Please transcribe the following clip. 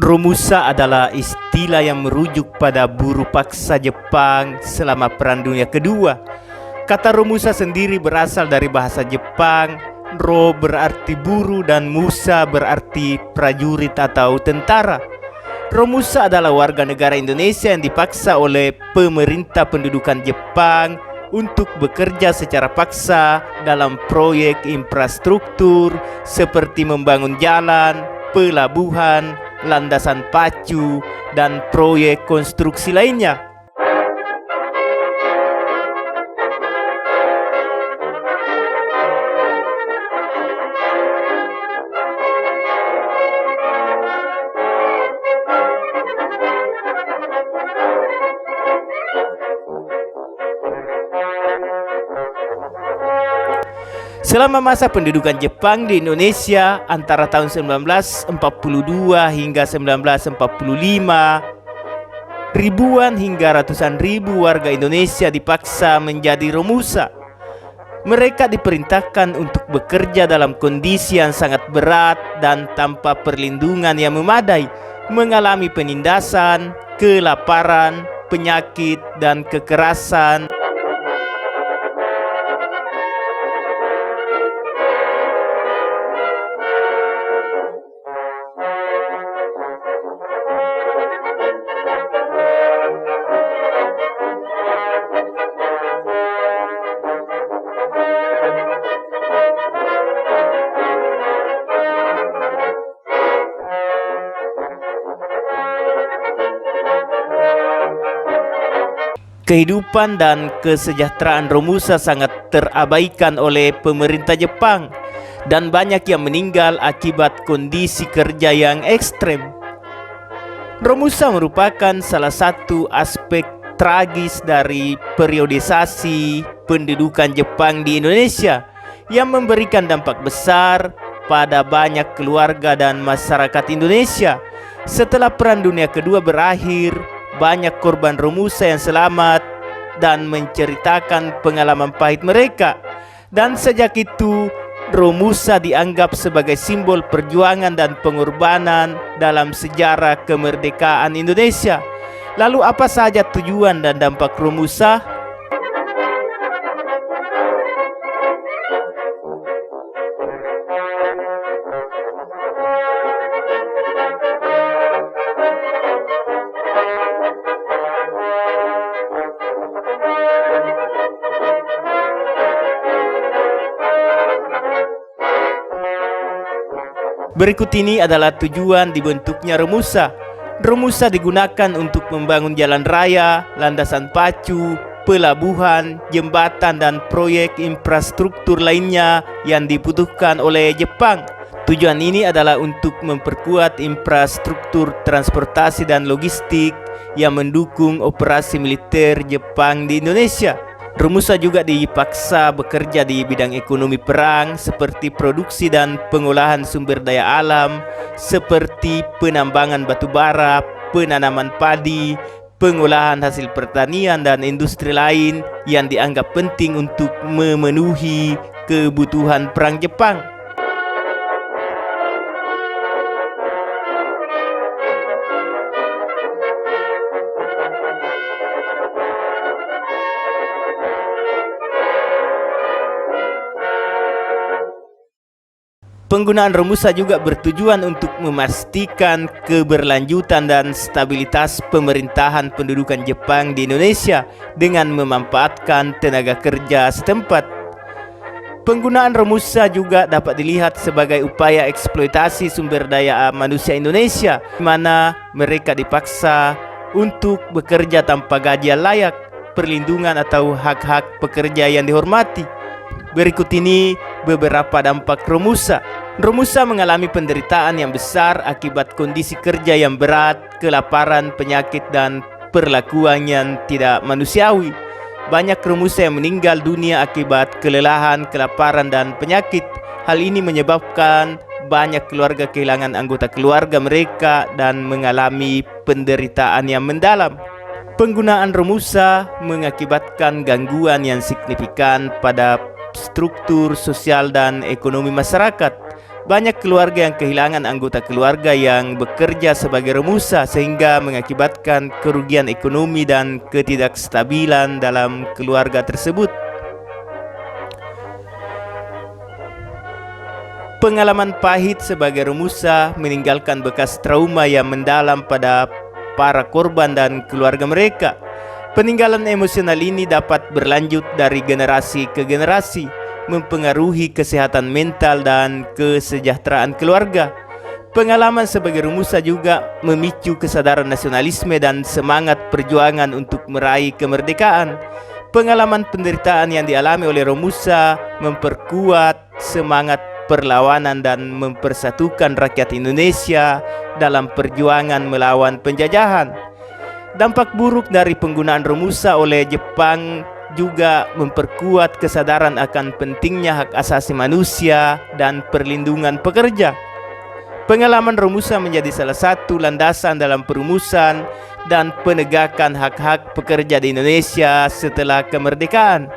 Romusa adalah istilah yang merujuk pada buruh paksa Jepang selama Perang Dunia Kedua. Kata Romusa sendiri berasal dari bahasa Jepang. Ro berarti buruh dan musa berarti prajurit atau tentara. Romusa adalah warga negara Indonesia yang dipaksa oleh pemerintah pendudukan Jepang untuk bekerja secara paksa dalam proyek infrastruktur seperti membangun jalan, pelabuhan, landasan pacu, dan proyek konstruksi lainnya. Selama masa pendudukan Jepang di Indonesia antara tahun 1942 hingga 1945, ribuan hingga ratusan ribu warga Indonesia dipaksa menjadi romusa. Mereka diperintahkan untuk bekerja dalam kondisi yang sangat berat dan tanpa perlindungan yang memadai, mengalami penindasan, kelaparan, penyakit, dan kekerasan. Kehidupan dan kesejahteraan romusa sangat terabaikan oleh pemerintah Jepang dan banyak yang meninggal akibat kondisi kerja yang ekstrem. Romusa merupakan salah satu aspek tragis dari periodisasi pendudukan Jepang di Indonesia yang memberikan dampak besar pada banyak keluarga dan masyarakat Indonesia. Setelah Perang Dunia Kedua berakhir, banyak korban romusa yang selamat dan menceritakan pengalaman pahit mereka. Dan sejak itu, romusa dianggap sebagai simbol perjuangan dan pengorbanan dalam sejarah kemerdekaan Indonesia. Lalu apa saja tujuan dan dampak romusa? Berikut ini adalah tujuan dibentuknya romusa. Romusa digunakan untuk membangun jalan raya, landasan pacu, pelabuhan, jembatan, dan proyek infrastruktur lainnya yang dibutuhkan oleh Jepang. Tujuan ini adalah untuk memperkuat infrastruktur transportasi dan logistik yang mendukung operasi militer Jepang di Indonesia. Romusa juga dipaksa bekerja di bidang ekonomi perang seperti produksi dan pengolahan sumber daya alam seperti penambangan batu bara, penanaman padi, pengolahan hasil pertanian, dan industri lain yang dianggap penting untuk memenuhi kebutuhan perang Jepang. Penggunaan romusa juga bertujuan untuk memastikan keberlanjutan dan stabilitas pemerintahan pendudukan Jepang di Indonesia dengan memanfaatkan tenaga kerja setempat. Penggunaan romusa juga dapat dilihat sebagai upaya eksploitasi sumber daya manusia Indonesia, di mana mereka dipaksa untuk bekerja tanpa gaji yang layak, perlindungan atau hak-hak pekerja yang dihormati. Berikut ini beberapa dampak romusa. Romusa mengalami penderitaan yang besar akibat kondisi kerja yang berat, kelaparan, penyakit, dan perlakuan yang tidak manusiawi. Banyak romusa yang meninggal dunia akibat kelelahan, kelaparan, dan penyakit. Hal ini menyebabkan banyak keluarga kehilangan anggota keluarga mereka dan mengalami penderitaan yang mendalam. Penggunaan romusa mengakibatkan gangguan yang signifikan pada struktur sosial dan ekonomi masyarakat. Banyak keluarga yang kehilangan anggota keluarga yang bekerja sebagai romusa sehingga mengakibatkan kerugian ekonomi dan ketidakstabilan dalam keluarga tersebut. Pengalaman pahit sebagai romusa meninggalkan bekas trauma yang mendalam pada para korban dan keluarga mereka. Peninggalan emosional ini dapat berlanjut dari generasi ke generasi, mempengaruhi kesehatan mental dan kesejahteraan keluarga. Pengalaman sebagai romusa juga memicu kesadaran nasionalisme dan semangat perjuangan untuk meraih kemerdekaan. Pengalaman penderitaan yang dialami oleh romusa memperkuat semangat perlawanan dan mempersatukan rakyat Indonesia dalam perjuangan melawan penjajahan. Dampak buruk dari penggunaan romusa oleh Jepang juga memperkuat kesadaran akan pentingnya hak asasi manusia dan perlindungan pekerja. Pengalaman romusa menjadi salah satu landasan dalam perumusan dan penegakan hak-hak pekerja di Indonesia setelah kemerdekaan.